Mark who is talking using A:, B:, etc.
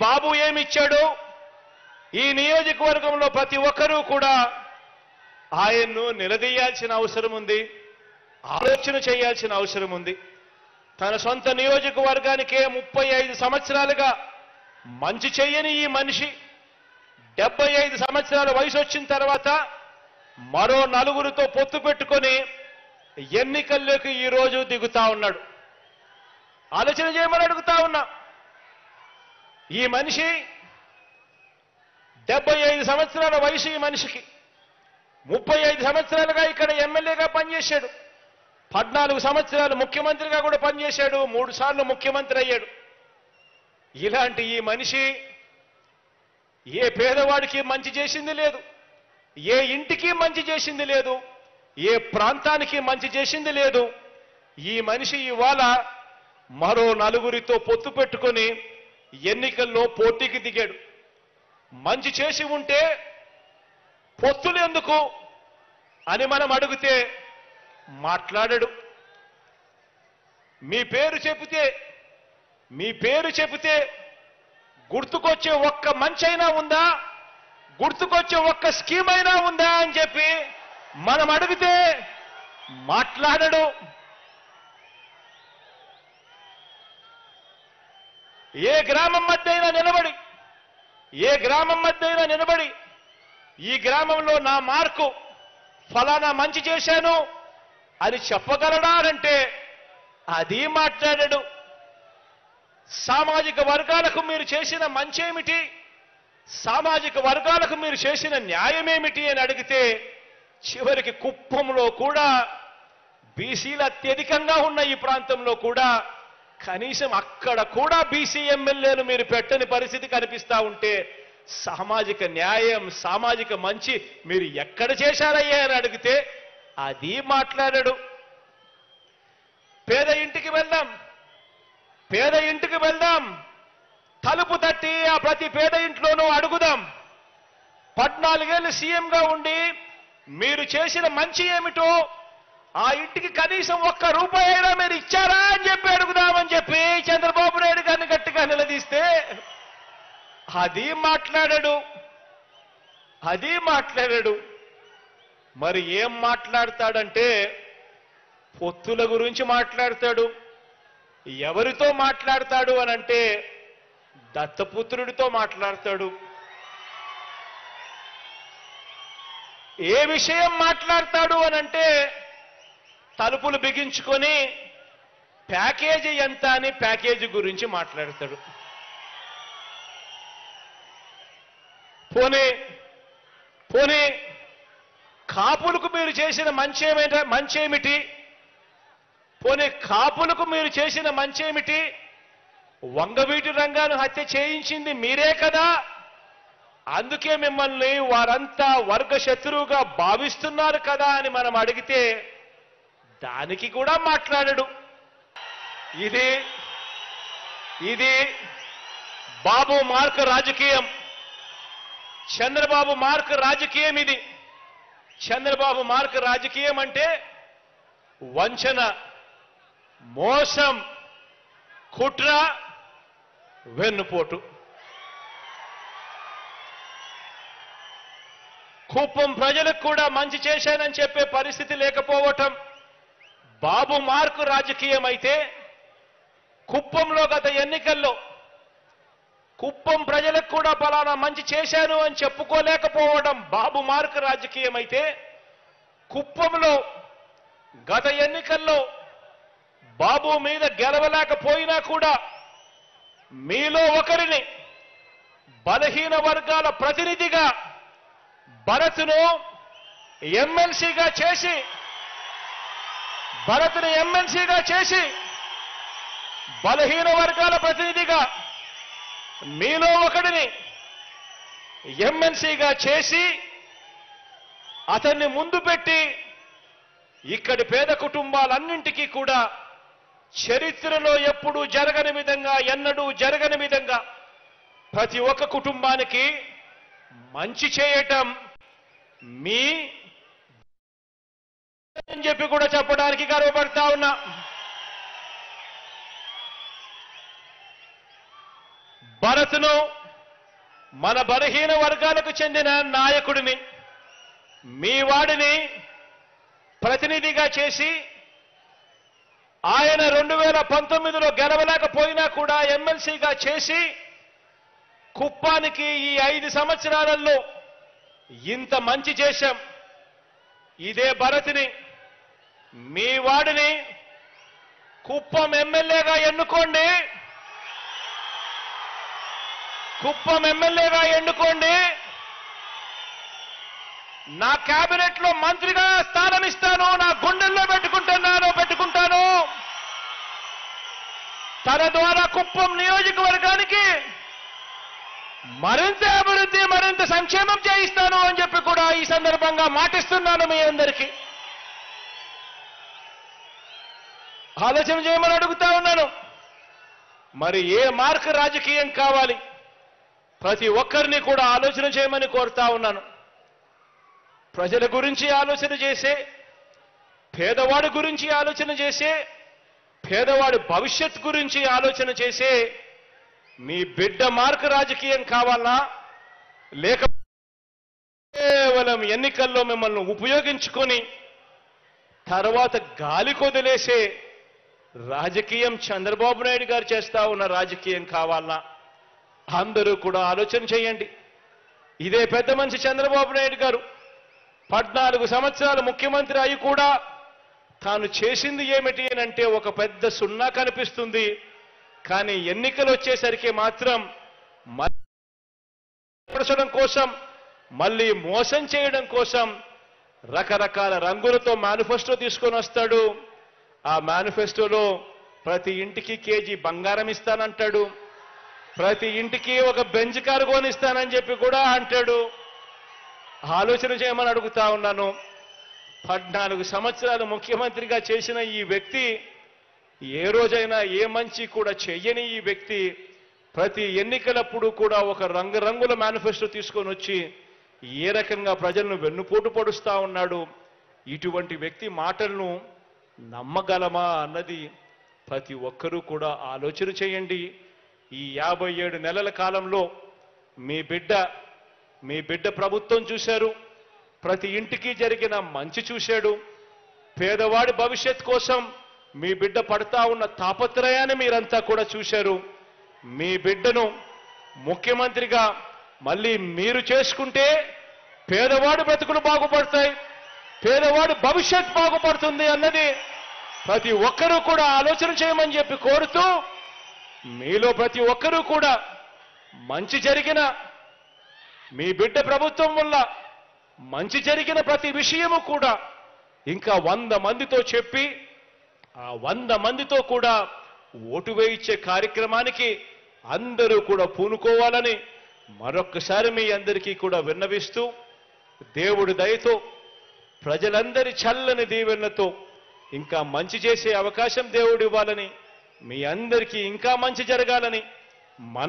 A: బాబు ఏమిచ్చాడో ఈ నియోజకవర్గంలో ప్రతి ఒక్కరూ కూడా ఆయన్ను నిలదీయాల్సిన అవసరం ఉంది, ఆలోచన చేయాల్సిన అవసరం ఉంది. తన సొంత నియోజకవర్గానికే 35 సంవత్సరాలుగా మంచి చేయని ఈ మనిషి 75 సంవత్సరాల వయసు వచ్చిన తర్వాత మరో నలుగురితో పొత్తు పెట్టుకొని ఎన్నికల్లోకి ఈ రోజు దిగుతా ఉన్నాడు. ఆలోచన చేయమని అడుగుతా ఉన్నా. ఈ మనిషి 75 సంవత్సరాల వయసు ఈ మనిషికి. 35 సంవత్సరాలుగా ఇక్కడ ఎమ్మెల్యేగా పనిచేశాడు. 14 సంవత్సరాలు ముఖ్యమంత్రిగా కూడా పనిచేశాడు. 3 సార్లు ముఖ్యమంత్రి అయ్యాడు. ఇలాంటి ఈ మనిషి ఏ పేదవాడికి మంచి చేసింది లేదు, ఏ ఇంటికి మంచి చేసింది లేదు, ఏ ప్రాంతానికి మంచి చేసింది లేదు. ఈ మనిషి ఇవాళ మరో నలుగురితో పొత్తు పెట్టుకొని ఎన్నికల్లో పోటీకి దిగాడు. మంచి చేసి ఉంటే పొత్తులు ఎందుకు అని మనం అడిగితే మాట్లాడడు. మీ పేరు చెబితే గుర్తుకొచ్చే ఒక్క మంచి అయినా ఉందా, గుర్తుకొచ్చే ఒక్క స్కీమ్ అయినా ఉందా అని చెప్పి మనం అడిగితే మాట్లాడడు. ఏ గ్రామం మధ్య అయినా నిలబడి ఈ గ్రామంలో నా మార్కు ఫలానా మంచి చేశాను అని చెప్పగలడా అంటే అది మాట్లాడడు. సామాజిక వర్గాలకు మీరు చేసిన మంచేమిటి, సామాజిక వర్గాలకు మీరు చేసిన న్యాయమేమిటి అని అడిగితే చివరికి కుప్పంలో కూడా బీసీలు అత్యధికంగా ఉన్న ఈ ప్రాంతంలో కూడా కనీసం అక్కడ కూడా బీసీ ఎమ్మెల్యేలు మీరు పెట్టని పరిస్థితి కనిపిస్తా ఉంటే సామాజిక న్యాయం, సామాజిక మంచి మీరు ఎక్కడ చేశారయ్యా అని అడిగితే అది మాట్లాడడు. పేద ఇంటికి వెళ్దాం, తలుపు తట్టి ఆ ప్రతి పేద ఇంట్లోనూ అడుగుదాం. 14 ఏళ్ళు సీఎంగా ఉండి మీరు చేసిన మంచి ఏమిటో ఆ ఇంటికి కనీసం ఒక్క రూపాయి అయినా మీరు ఇచ్చారా అని చెప్పి అడుగుదామని చెప్పి చంద్రబాబు నాయుడు గారిని గట్టిగా నిలదీస్తే అది మాట్లాడాడు. మరి ఏం మాట్లాడతాడంటే పొత్తుల గురించి మాట్లాడతాడు. ఎవరితో మాట్లాడతాడు అనంటే దత్తపుత్రుడితో మాట్లాడతాడు. ఏ విషయం మాట్లాడతాడు అనంటే తలుపులు బిగించుకొని ప్యాకేజీ ఎంత అని ప్యాకేజీ గురించి మాట్లాడతాడు. పోనీ కాపులకు మీరు చేసిన మంచేమిటి, కాపులకు మీరు చేసిన మంచేమిటి? వంగవీటి రంగాను హత్య చేయించింది మీరే కదా, అందుకే మిమ్మల్ని వారంతా వర్గ శత్రువుగా భావిస్తున్నారు కదా అని మనం అడిగితే దానికి కూడా మాట్లాడడు. ఇది బాబు మార్క్ రాజకీయం, చంద్రబాబు మార్క్ రాజకీయం. ఇది చంద్రబాబు మార్క్ రాజకీయం అంటే వంచన, మోసం, కుట్ర, వెన్నుపోటు. కుప్పం ప్రజలకు కూడా మంచి చేశానని చెప్పే పరిస్థితి లేకపోవటం బాబు మార్కు రాజకీయం అయితే, కుప్పంలో గత ఎన్నికల్లో కుప్పం ప్రజలకు కూడా ఫలానా మంచి చేశాను అని చెప్పుకోలేకపోవడం బాబు మార్కు రాజకీయం అయితే, కుప్పంలో గత ఎన్నికల్లో బాబు మీద గెలవలేకపోయినా కూడా మీలో ఒకరిని బలహీన వర్గాల ప్రతినిధిగా భరత్ను ఎమ్మెల్సీగా చేసి బలహీన వర్గాల ప్రతినిధిగా మీలో ఒకడిని ఎమ్మెల్సీగా చేసి అతన్ని ముందు పెట్టి ఇక్కడి పేద కుటుంబాలన్నింటికీ కూడా చరిత్రలో ఎప్పుడూ జరగని విధంగా, ఎన్నడూ జరగని విధంగా ప్రతి ఒక్క కుటుంబానికి మంచి చేయటం మీ అని చెప్పి కూడా చెప్పడానికి గర్వపడతా ఉన్నా. భరత్ను మన బలహీన వర్గాలకు చెందిన నాయకుడిని మీ వాడిని ప్రతినిధిగా చేసి ఆయన 2019లో గెలవలేకపోయినా కూడా ఎమ్మెల్సీగా చేసి కుప్పానికి ఈ 5 సంవత్సరాలలో ఇంత మంచి చేశాం. ఇదే భరత్ని మీ వాడిని కుప్పం ఎమ్మెల్యేగా ఎన్నుకోండి. కుప్పం ఎమ్మెల్యేగా ఎన్నుకోండి. నా కేబినెట్ లో మంత్రిగా స్థానం ఇస్తాను. నా గుండెల్లో పెట్టుకుంటాను. తన ద్వారా కుప్పం నియోజకవర్గానికి మరింత అభివృద్ధి, మరింత సంక్షేమం చేయిస్తాను అని చెప్పి కూడా ఈ సందర్భంగా మాటిస్తున్నాను మీ అందరికీ. ఆలోచన చేయమని అడుగుతా ఉన్నాను. మరి ఏ మార్క్ రాజకీయం కావాలి? ప్రతి ఒక్కరిని కూడా ఆలోచన చేయమని కోరుతా ఉన్నాను. ప్రజల గురించి ఆలోచన చేసే, పేదవాడి గురించి ఆలోచన చేసే, పేదవాడి భవిష్యత్ గురించి ఆలోచన చేసే మీ బిడ్డ మార్క్ రాజకీయం కావాలా, లేక కేవలం ఎన్నికల్లో మిమ్మల్ని ఉపయోగించుకొని తర్వాత గాలి కొదిలేసే రాజకీయం చంద్రబాబు నాయుడు గారు చేస్తా ఉన్న రాజకీయం కావాలా? అందరూ కూడా ఆలోచన చేయండి. ఇదే పెద్ద మనిషి చంద్రబాబు నాయుడు గారు 14 సంవత్సరాలు ముఖ్యమంత్రి అయి కూడా తాను చేసింది ఏమిటి అంటే ఒక పెద్ద సున్నా కనిపిస్తుంది. కానీ ఎన్నికలు వచ్చేసరికి మాత్రం పరచడం కోసం, మళ్ళీ మోసం చేయడం కోసం రకరకాల రంగులతో మేనిఫెస్టో తీసుకొని వస్తాడు. ఆ మేనిఫెస్టోలో ప్రతి ఇంటికి కేజీ బంగారం ఇస్తానంటాడు. ప్రతి ఇంటికి ఒక బెంచ్ కారు కొనిస్తానని చెప్పి కూడా అంటాడు. ఆలోచన చేయమని అడుగుతా ఉన్నాను. 14 సంవత్సరాలు ముఖ్యమంత్రిగా చేసిన ఈ వ్యక్తి, ఏ రోజైనా ఏ మంచి కూడా చెయ్యని ఈ వ్యక్తి ప్రతి ఎన్నికలప్పుడు కూడా ఒక రంగురంగుల మేనిఫెస్టో తీసుకొని వచ్చి ఏ రకంగా ప్రజలను వెన్నుపోటు పొడుస్తా ఉన్నాడు. ఇటువంటి వ్యక్తి మాటలను నమ్మగలమా అన్నది ప్రతి ఒక్కరూ కూడా ఆలోచన చేయండి. ఈ 57 నెలల కాలంలో మీ బిడ్డ ప్రభుత్వం చూశారు. ప్రతి ఇంటికి జరిగిన మంచి చూశాడు. పేదవాడి భవిష్యత్ కోసం మీ బిడ్డ పడతా ఉన్న తాపత్రయాన్ని మీరంతా కూడా చూశారు. మీ బిడ్డను ముఖ్యమంత్రిగా మళ్ళీ మీరు చేసుకుంటే పేదవాడి బ్రతుకులు బాగుపడతాయి, పేదవాడి భవిష్యత్ బాగుపడుతుంది అన్నది ప్రతి ఒక్కరూ కూడా ఆలోచన చేయమని చెప్పి కోరుతూ, మీలో ప్రతి ఒక్కరూ కూడా మంచి జరిగిన, మీ బిడ్డ ప్రభుత్వం వల్ల మంచి జరిగిన ప్రతి విషయము కూడా ఇంకా 100 మందితో చెప్పి ఆ 100 మందితో కూడా ఓటు వేయించే కార్యక్రమానికి అందరూ కూడా పూనుకోవాలని మరొక్కసారి మీ అందరికీ కూడా విన్నవిస్తూ, దేవుడి దయతో ప్రజలందరి చల్లని దీవెనలతో ఇంకా మంచి చేసే అవకాశం దేవుడు ఇవ్వాలని, మీ అందరికీ ఇంకా మంచి జరగాలని మన